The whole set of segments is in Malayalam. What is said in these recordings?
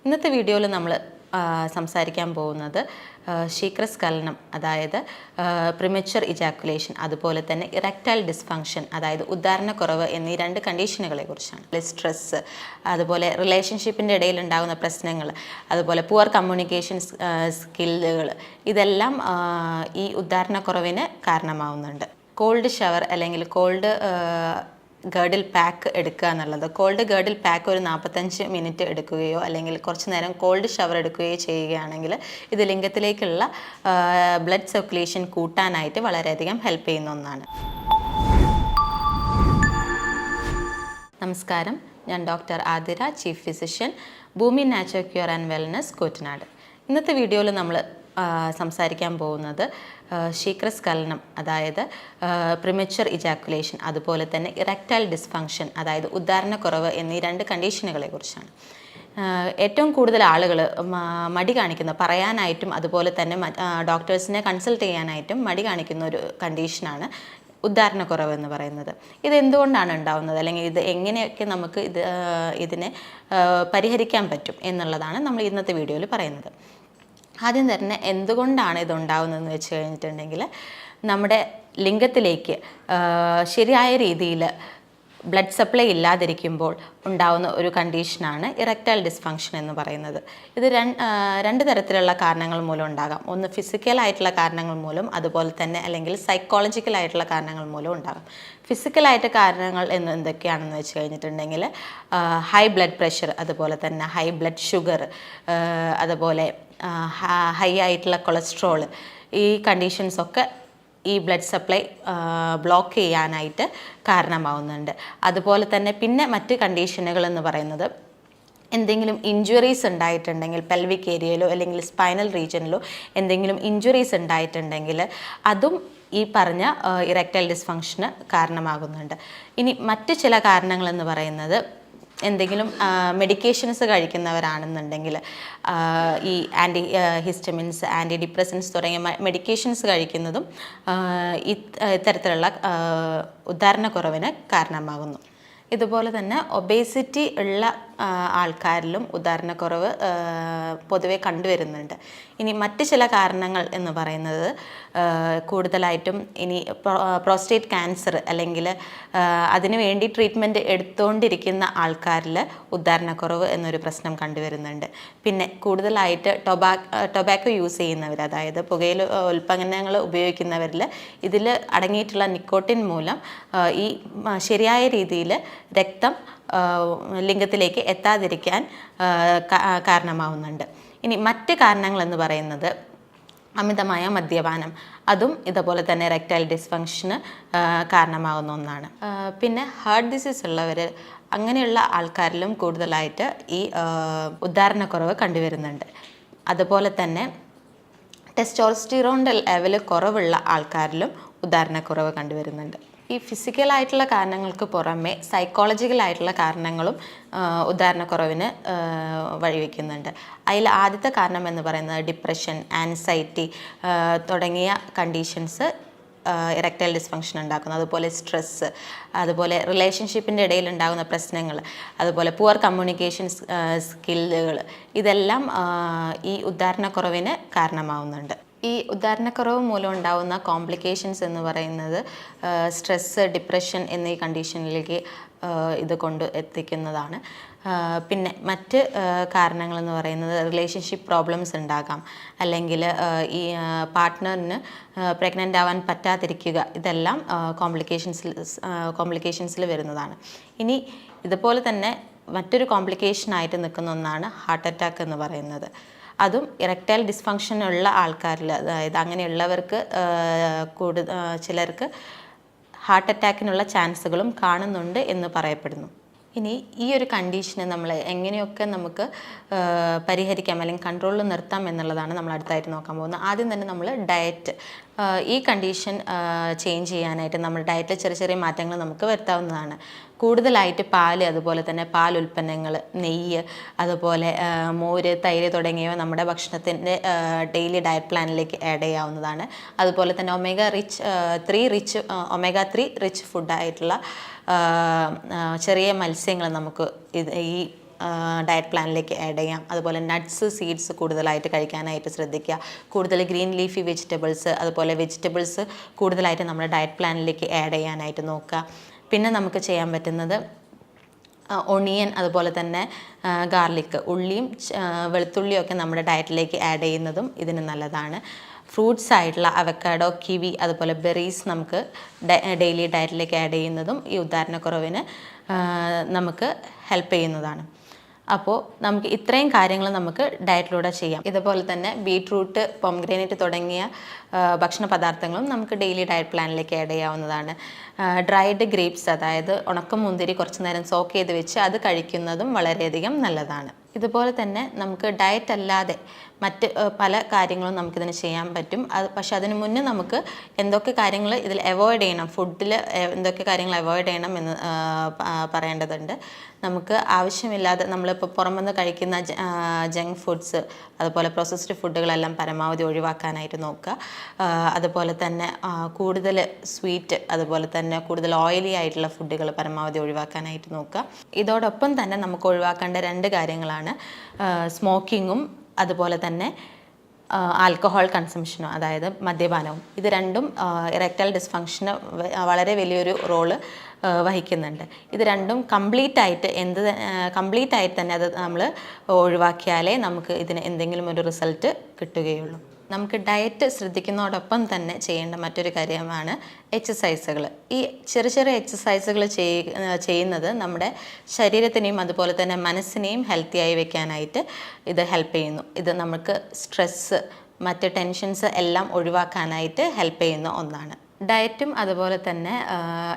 ഇന്നത്തെ വീഡിയോയിൽ നമ്മൾ സംസാരിക്കാൻ പോകുന്നത് ശീഘ്രസ്ഖലനം, അതായത് പ്രിമച്വർ ഇജാക്കുലേഷൻ, അതുപോലെ തന്നെ ഇറക്ടൈൽ ഡിസ്ഫങ്ഷൻ, അതായത് ഉദ്ധാരണക്കുറവ് എന്നീ രണ്ട് കണ്ടീഷനുകളെ കുറിച്ചാണ്. സ്ട്രെസ്സ്, അതുപോലെ റിലേഷൻഷിപ്പിൻ്റെ ഇടയിൽ ഉണ്ടാകുന്ന പ്രശ്നങ്ങൾ, അതുപോലെ പുവർ കമ്മ്യൂണിക്കേഷൻ സ്കില്ലുകൾ, ഇതെല്ലാം ഈ ഉദ്ധാരണക്കുറവിന് കാരണമാവുന്നുണ്ട്. കോൾഡ് ഷവർ അല്ലെങ്കിൽ കോൾഡ് ഗേർഡിൽ പാക്ക് എടുക്കുക എന്നുള്ളത്. കോൾഡ് ഗേർഡിൽ പാക്ക് ഒരു 45 മിനിറ്റ് എടുക്കുകയോ അല്ലെങ്കിൽ കുറച്ച് നേരം കോൾഡ് ഷവർ എടുക്കുകയോ ചെയ്യുകയാണെങ്കിൽ ഇത് ലിംഗത്തിലേക്കുള്ള ബ്ലഡ് സർക്കുലേഷൻ കൂട്ടാനായിട്ട് വളരെയധികം ഹെൽപ്പ് ചെയ്യുന്ന ഒന്നാണ്. നമസ്കാരം, ഞാൻ doctor Athira, chief physician, Bhoomi natural cure and wellness, Koottanad. ഇന്നത്തെ വീഡിയോയിൽ നമ്മൾ സംസാരിക്കാൻ പോകുന്നത് ശീഘ്രസ്ഖലനം, അതായത് പ്രിമച്വർ ഇജാക്കുലേഷൻ, അതുപോലെ തന്നെ ഇറക്ടൈൽ ഡിസ്ഫങ്ഷൻ, അതായത് ഉദ്ധാരണക്കുറവ് എന്നീ രണ്ട് കണ്ടീഷനുകളെ കുറിച്ചാണ്. ഏറ്റവും കൂടുതൽ ആളുകൾ മടി കാണിക്കുന്ന, പറയാനായിട്ടും അതുപോലെ തന്നെ ഡോക്ടേഴ്സിനെ കൺസൾട്ട് ചെയ്യാനായിട്ടും മടി കാണിക്കുന്ന ഒരു കണ്ടീഷനാണ് ഉദ്ധാരണക്കുറവ് എന്ന് പറയുന്നത്. ഇത് എന്തുകൊണ്ടാണ് ഉണ്ടാവുന്നത്, അല്ലെങ്കിൽ ഇത് എങ്ങനെയൊക്കെ നമുക്ക് ഇതിനെ പരിഹരിക്കാൻ പറ്റും എന്നുള്ളതാണ് നമ്മൾ ഇന്നത്തെ വീഡിയോയിൽ പറയുന്നത്. ആദ്യം തന്നെ എന്തുകൊണ്ടാണ് ഇതുണ്ടാവുന്നതെന്ന് വെച്ച് കഴിഞ്ഞിട്ടുണ്ടെങ്കിൽ, നമ്മുടെ ലിംഗത്തിലേക്ക് ശരിയായ രീതിയിൽ ബ്ലഡ് സപ്ലൈ ഇല്ലാതിരിക്കുമ്പോൾ ഉണ്ടാവുന്ന ഒരു കണ്ടീഷനാണ് ഇറക്ടൈൽ ഡിസ്ഫങ്ഷൻ എന്ന് പറയുന്നത്. ഇത് രണ്ട് തരത്തിലുള്ള കാരണങ്ങൾ മൂലം ഉണ്ടാകാം. ഒന്ന് ഫിസിക്കലായിട്ടുള്ള കാരണങ്ങൾ മൂലം, അതുപോലെ തന്നെ അല്ലെങ്കിൽ സൈക്കോളജിക്കലായിട്ടുള്ള കാരണങ്ങൾ മൂലം ഉണ്ടാകാം. ഫിസിക്കലായിട്ട് കാരണങ്ങൾ എന്തൊക്കെയാണെന്ന് വെച്ച് കഴിഞ്ഞിട്ടുണ്ടെങ്കിൽ, ഹൈ ബ്ലഡ് പ്രഷർ, അതുപോലെ തന്നെ ഹൈ ബ്ലഡ് ഷുഗർ, അതുപോലെ ഹൈ ആയിട്ടുള്ള കൊളസ്ട്രോൾ, ഈ കണ്ടീഷൻസൊക്കെ ഈ ബ്ലഡ് സപ്ലൈ ബ്ലോക്ക് ചെയ്യാനായിട്ട് കാരണമാവുന്നുണ്ട്. അതുപോലെ തന്നെ പിന്നെ മറ്റ് കണ്ടീഷനുകൾ എന്ന് പറയുന്നത്, എന്തെങ്കിലും ഇഞ്ചുറീസ് ഉണ്ടായിട്ടുണ്ടെങ്കിൽ, പെൽവിക് ഏരിയയിലോ അല്ലെങ്കിൽ സ്പൈനൽ റീജിയനിലോ എന്തെങ്കിലും ഇഞ്ചുറീസ് ഉണ്ടായിട്ടുണ്ടെങ്കിൽ അതും ഈ പറഞ്ഞ ഇറക്ടൈൽ ഡിസ്ഫങ്ഷന് കാരണമാകുന്നുണ്ട്. ഇനി മറ്റ് ചില കാരണങ്ങളെന്ന് പറയുന്നത്, എന്തെങ്കിലും മെഡിക്കേഷൻസ് കഴിക്കുന്നവരാണെന്നുണ്ടെങ്കിൽ, ഈ ആൻറ്റി ഹിസ്റ്റമിൻസ്, ആൻറ്റി ഡിപ്രസൻസ് തുടങ്ങിയ മെഡിക്കേഷൻസ് കഴിക്കുന്നതും ഇത്തരത്തിലുള്ള ഉദ്ധാരണക്കുറവിന് കാരണമാകുന്നു. ഇതുപോലെ തന്നെ ഒബേസിറ്റി ഉള്ള ആൾക്കാരിലും ഉദ്ധാരണക്കുറവ് പൊതുവെ കണ്ടുവരുന്നുണ്ട്. ഇനി മറ്റ് ചില കാരണങ്ങൾ എന്ന് പറയുന്നത്, കൂടുതലായിട്ടും ഇനി പ്രോസ്റ്റേറ്റ് ക്യാൻസർ അല്ലെങ്കിൽ അതിനു വേണ്ടി ട്രീറ്റ്മെൻറ്റ് എടുത്തുകൊണ്ടിരിക്കുന്ന ആൾക്കാരിൽ ഉദ്ധാരണക്കുറവ് എന്നൊരു പ്രശ്നം കണ്ടുവരുന്നുണ്ട്. പിന്നെ കൂടുതലായിട്ട് ടൊബാക്കോ യൂസ് ചെയ്യുന്നവർ, അതായത് പുകയില ഉൽപ്പന്നങ്ങൾ ഉപയോഗിക്കുന്നവരിൽ ഇതിൽ അടങ്ങിയിട്ടുള്ള നിക്കോട്ടിൻ മൂലം ഈ ശരിയായ രീതിയിൽ രക്തം ലിംഗത്തിലേക്ക് എത്താതിരിക്കാൻ കാരണമാവുന്നുണ്ട്. ഇനി മറ്റ് കാരണങ്ങളെന്ന് പറയുന്നത്, അമിതമായ മദ്യപാനം, അതും ഇതുപോലെ തന്നെ ഇറക്ടൈൽ ഡിസ്ഫങ്ഷന് കാരണമാകുന്ന ഒന്നാണ്. പിന്നെ ഹാർട്ട് ഡിസീസ് ഉള്ളവർ, അങ്ങനെയുള്ള ആൾക്കാരിലും കൂടുതലായിട്ട് ഈ ഉദ്ധാരണക്കുറവ് കണ്ടുവരുന്നുണ്ട്. അതുപോലെ തന്നെ ടെസ്റ്റോസ്റ്റെറോണിൻ്റെ ലെവൽ കുറവുള്ള ആൾക്കാരിലും ഉദ്ധാരണക്കുറവ് കണ്ടുവരുന്നുണ്ട്. ഈ ഫിസിക്കലായിട്ടുള്ള കാരണങ്ങൾക്ക് പുറമെ സൈക്കോളജിക്കലായിട്ടുള്ള കാരണങ്ങളും ഉദ്ധാരണക്കുറവിന് വഴിവെക്കുന്നുണ്ട്. അതിൽ ആദ്യത്തെ കാരണം എന്ന് പറയുന്നത് ഡിപ്രഷൻ, ആൻസൈറ്റി തുടങ്ങിയ കണ്ടീഷൻസ് ഇറക്ടൈൽ ഡിസ്ഫങ്ഷൻ ഉണ്ടാക്കുന്നു. അതുപോലെ സ്ട്രെസ്സ്, അതുപോലെ റിലേഷൻഷിപ്പിൻ്റെ ഇടയിൽ ഉണ്ടാകുന്ന പ്രശ്നങ്ങൾ, അതുപോലെ പുവർ കമ്മ്യൂണിക്കേഷൻ സ്കില്ലുകൾ, ഇതെല്ലാം ഈ ഉദ്ധാരണക്കുറവിന് കാരണമാവുന്നുണ്ട്. ഈ ഉദ്ധാരണക്കുറവ് മൂലം ഉണ്ടാകുന്ന കോംപ്ലിക്കേഷൻസ് എന്ന് പറയുന്നത് സ്ട്രെസ്സ്, ഡിപ്രഷൻ എന്നീ കണ്ടീഷനിലേക്ക് ഇത് കൊണ്ട് എത്തിക്കുന്നതാണ്. പിന്നെ മറ്റ് കാരണങ്ങളെന്ന് പറയുന്നത്, റിലേഷൻഷിപ്പ് പ്രോബ്ലംസ് ഉണ്ടാകാം, അല്ലെങ്കിൽ ഈ പാർട്ട്ണറിന് പ്രഗ്നൻ്റ് ആവാൻ പറ്റാതിരിക്കുക, ഇതെല്ലാം കോംപ്ലിക്കേഷൻസിൽ വരുന്നതാണ്. ഇനി ഇതുപോലെ തന്നെ മറ്റൊരു കോംപ്ലിക്കേഷനായിട്ട് നിൽക്കുന്ന ഒന്നാണ് ഹാർട്ട് അറ്റാക്ക് എന്ന് പറയുന്നത്. അതും ഇറക്ടൈൽ ഡിസ്ഫങ്ഷൻ ഉള്ള ആൾക്കാരിൽ, അതായത് അങ്ങനെയുള്ളവർക്ക് ചിലർക്ക് ഹാർട്ട് അറ്റാക്കിനുള്ള ചാൻസുകളും കാണുന്നുണ്ട് എന്ന് പറയപ്പെടുന്നു. ഇനി ഈ ഒരു കണ്ടീഷനെ നമ്മൾ എങ്ങനെയൊക്കെ നമുക്ക് പരിഹരിക്കാം അല്ലെങ്കിൽ കൺട്രോളിൽ നിർത്താം എന്നുള്ളതാണ് നമ്മൾ അടുത്തായിട്ട് നോക്കാൻ പോകുന്നത്. ആദ്യം തന്നെ നമ്മൾ ഡയറ്റ്, ഈ കണ്ടീഷൻ ചേഞ്ച് ചെയ്യാനായിട്ട് നമ്മൾ ഡയറ്റിൽ ചെറിയ ചെറിയ മാറ്റങ്ങൾ നമുക്ക് വരുത്താവുന്നതാണ്. കൂടുതലായിട്ട് പാല്, അതുപോലെ തന്നെ പാൽ ഉൽപ്പന്നങ്ങൾ, നെയ്യ്, അതുപോലെ മോര്, തൈര് തുടങ്ങിയവ നമ്മുടെ ഭക്ഷണത്തിൻ്റെ ഡെയിലി ഡയറ്റ് പ്ലാനിലേക്ക് ആഡ് ചെയ്യാവുന്നതാണ്. അതുപോലെ തന്നെ ഒമേഗ 3 റിച്ച് ഫുഡായിട്ടുള്ള ചെറിയ മത്സ്യങ്ങൾ നമുക്ക് ഈ ഡയറ്റ് പ്ലാനിലേക്ക് ആഡ് ചെയ്യാം. അതുപോലെ നട്ട്സ്, സീഡ്സ് കൂടുതലായിട്ട് കഴിക്കാനായിട്ട് ശ്രദ്ധിക്കുക. കൂടുതൽ ഗ്രീൻ ലീഫി വെജിറ്റബിൾസ്, അതുപോലെ വെജിറ്റബിൾസ് കൂടുതലായിട്ട് നമ്മുടെ ഡയറ്റ് പ്ലാനിലേക്ക് ആഡ് ചെയ്യാനായിട്ട് നോക്കുക. പിന്നെ നമുക്ക് ചെയ്യാൻ പറ്റുന്നത് ഒണിയൻ, അതുപോലെ തന്നെ ഗാർലിക്, ഉള്ളിയും വെളുത്തുള്ളിയും ഒക്കെ നമ്മുടെ ഡയറ്റിലേക്ക് ആഡ് ചെയ്യുന്നതും ഇതിന് നല്ലതാണ്. ഫ്രൂട്ട്സ് ആയിട്ടുള്ള അവക്കാഡോ, കിവി, അതുപോലെ ബെറീസ് നമുക്ക് ഡെയിലി ഡയറ്റിലേക്ക് ആഡ് ചെയ്യുന്നതും ഈ ഉദാഹരണക്കുറവിന് നമുക്ക് ഹെൽപ്പ് ചെയ്യുന്നതാണ്. അപ്പോൾ നമുക്ക് ഇത്രയും കാര്യങ്ങൾ നമുക്ക് ഡയറ്റിലൂടെ ചെയ്യാം. ഇതുപോലെ തന്നെ ബീട്രൂട്ട്, പൊംഗ്രാനൈറ്റ് തുടങ്ങിയ ഭക്ഷണ പദാർത്ഥങ്ങളും നമുക്ക് ഡെയിലി ഡയറ്റ് പ്ലാനിലേക്ക് ആഡ് ചെയ്യാവുന്നതാണ്. ഡ്രൈഡ് ഗ്രേപ്സ്, അതായത് ഉണക്കമുന്തിരി കുറച്ച് നേരം സോക്ക് ചെയ്ത് വെച്ച് അത് കഴിക്കുന്നതും വളരെയധികം നല്ലതാണ്. ഇതുപോലെ തന്നെ നമുക്ക് ഡയറ്റ് അല്ലാതെ മറ്റ് പല കാര്യങ്ങളും നമുക്കിതിന് ചെയ്യാൻ പറ്റും. പക്ഷെ അതിന് മുന്നേ നമുക്ക് എന്തൊക്കെ കാര്യങ്ങൾ ഇതിൽ അവോയ്ഡ് ചെയ്യണം, ഫുഡിൽ എന്തൊക്കെ കാര്യങ്ങൾ അവോയ്ഡ് ചെയ്യണം എന്ന് പറയേണ്ടതുണ്ട്. നമുക്ക് ആവശ്യമില്ലാതെ നമ്മളിപ്പോൾ പുറമെന്ന് കഴിക്കുന്ന ജങ്ക് ഫുഡ്സ്, അതുപോലെ പ്രോസസ്ഡ് ഫുഡുകളെല്ലാം പരമാവധി ഒഴിവാക്കാനായിട്ട് നോക്കുക. അതുപോലെ തന്നെ കൂടുതൽ സ്വീറ്റ്, അതുപോലെ തന്നെ കൂടുതൽ ഓയിലി ആയിട്ടുള്ള ഫുഡുകൾ പരമാവധി ഒഴിവാക്കാനായിട്ട് നോക്കുക. ഇതോടൊപ്പം തന്നെ നമുക്ക് ഒഴിവാക്കേണ്ട 2 കാര്യങ്ങളാണ് സ്മോക്കിങ്ങും അതുപോലെ തന്നെ ആൽക്കഹോൾ കൺസംഷനും, അതായത് മദ്യപാനവും. ഇത് രണ്ടും ഇറക്ടൈൽ ഡിസ്ഫങ്ഷന് വളരെ വലിയൊരു റോള് വഹിക്കുന്നുണ്ട്. ഇത് രണ്ടും കംപ്ലീറ്റ് ആയിട്ട് തന്നെ അത് നമ്മൾ ഒഴിവാക്കിയാലേ നമുക്ക് ഇതിന് എന്തെങ്കിലും ഒരു റിസൾട്ട് കിട്ടുകയുള്ളൂ. നമുക്ക് ഡയറ്റ് ശ്രദ്ധിക്കുന്നതോടൊപ്പം തന്നെ ചെയ്യേണ്ട മറ്റൊരു കാര്യമാണ് എക്സസൈസുകൾ. ഈ ചെറിയ എക്സസൈസുകൾ ചെയ്യുന്നത് നമ്മുടെ ശരീരത്തിനെയും അതുപോലെ തന്നെ മനസ്സിനെയും ഹെൽത്തിയായി വെക്കാനായിട്ട് ഇത് ഹെൽപ്പ് ചെയ്യുന്നു. ഇത് നമുക്ക് സ്ട്രെസ്സ്, മറ്റ് ടെൻഷൻസ് എല്ലാം ഒഴിവാക്കാനായിട്ട് ഹെൽപ്പ് ചെയ്യുന്ന ഒന്നാണ്. ഡയറ്റും അതുപോലെ തന്നെ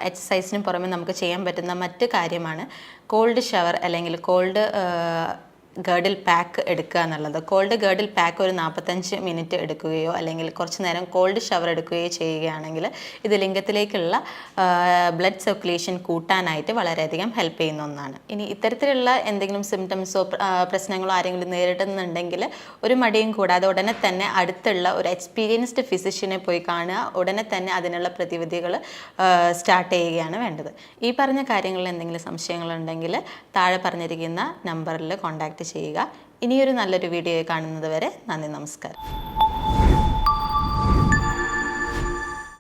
എക്സസൈസിനും പുറമെ നമുക്ക് ചെയ്യാൻ പറ്റുന്ന മറ്റ് കാര്യമാണ് കോൾഡ് ഷവർ അല്ലെങ്കിൽ കോൾഡ് ഗേർഡിൽ പാക്ക് എടുക്കുക എന്നുള്ളത്. കോൾഡ് ഗേർഡിൽ പാക്ക് ഒരു 45 മിനിറ്റ് എടുക്കുകയോ അല്ലെങ്കിൽ കുറച്ച് നേരം കോൾഡ് ഷവർ എടുക്കുകയോ ചെയ്യുകയാണെങ്കിൽ ഇത് ലിംഗത്തിലേക്കുള്ള ബ്ലഡ് സർക്കുലേഷൻ കൂട്ടാനായിട്ട് വളരെയധികം ഹെൽപ്പ് ചെയ്യുന്ന ഒന്നാണ്. ഇനി ഇത്തരത്തിലുള്ള എന്തെങ്കിലും സിംറ്റംസോ പ്രശ്നങ്ങളോ ആരെങ്കിലും നേരിടുന്നുണ്ടെങ്കിൽ ഒരു മടിയും കൂടാതെ ഉടനെ തന്നെ അടുത്തുള്ള ഒരു എക്സ്പീരിയൻസ്ഡ് ഫിസിഷ്യനെ പോയി കാണുക. ഉടനെ തന്നെ അതിനുള്ള പ്രതിവിധികൾ സ്റ്റാർട്ട് ചെയ്യുകയാണ് വേണ്ടത്. ഈ പറഞ്ഞ കാര്യങ്ങളിൽ എന്തെങ്കിലും സംശയങ്ങളുണ്ടെങ്കിൽ താഴെ പറഞ്ഞിരിക്കുന്ന നമ്പറിൽ കോൺടാക്റ്റ് ചെയ്യുക. ഇനിയൊരു നല്ലൊരു വീഡിയോ കാണുന്നത് വരെ നന്ദി, നമസ്കാരം.